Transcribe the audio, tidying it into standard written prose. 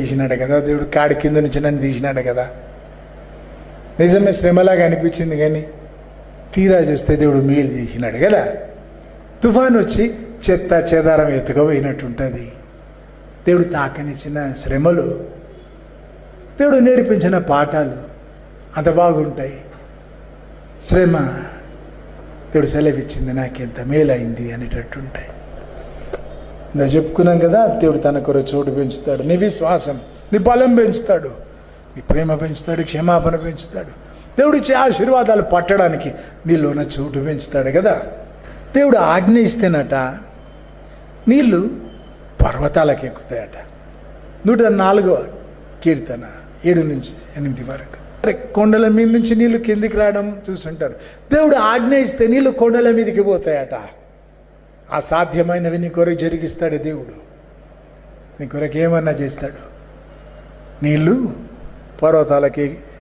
తీసినాడు కదా దేవుడు, కాడి కింద నుంచి నన్ను తీసినాడు కదా. నిజమే, శ్రమలాగా అనిపించింది, కానీ తీరా చూస్తే దేవుడు మేలు చేసినాడు కదా. తుఫాను వచ్చి చెత్త చెదారం ఎత్తుకపోయినట్టుంటుంది. దేవుడు తాకనిచ్చిన శ్రమలు, దేవుడు నేర్పించిన పాఠాలు అంత బాగుంటాయి. శ్రమ దేవుడు సెలవిచ్చింది నాకెంత మేలైంది అనేటట్టుంటాయి. ఇందా చెప్పుకున్నాం కదా, దేవుడు తన కొరకు చోటు పెంచుతాడు. నీ విశ్వాసం, నీ బలం పెంచుతాడు, నీ ప్రేమ పెంచుతాడు, క్షమాపణ పెంచుతాడు. దేవుడు ఇచ్చే ఆశీర్వాదాలు పట్టడానికి నీలోన చోటు పెంచుతాడు కదా. దేవుడు ఆజ్ఞ ఇస్తేనట నీళ్లు పర్వతాలకు ఎక్కుతాయట. 104వ కీర్తన 7-8 వరకు. కొండల మీద నుంచి నీళ్లు కిందికి రావడం చూసుంటారు. దేవుడు ఆజ్ఞ ఇస్తే నీళ్లు కొండల మీదకి పోతాయట. అసాధ్యమైనవి నీ కొరకు జరిగిస్తాడు దేవుడు. నీ కొరకు ఏమన్నా చేస్తాడు. నీళ్లు పర్వతాలకి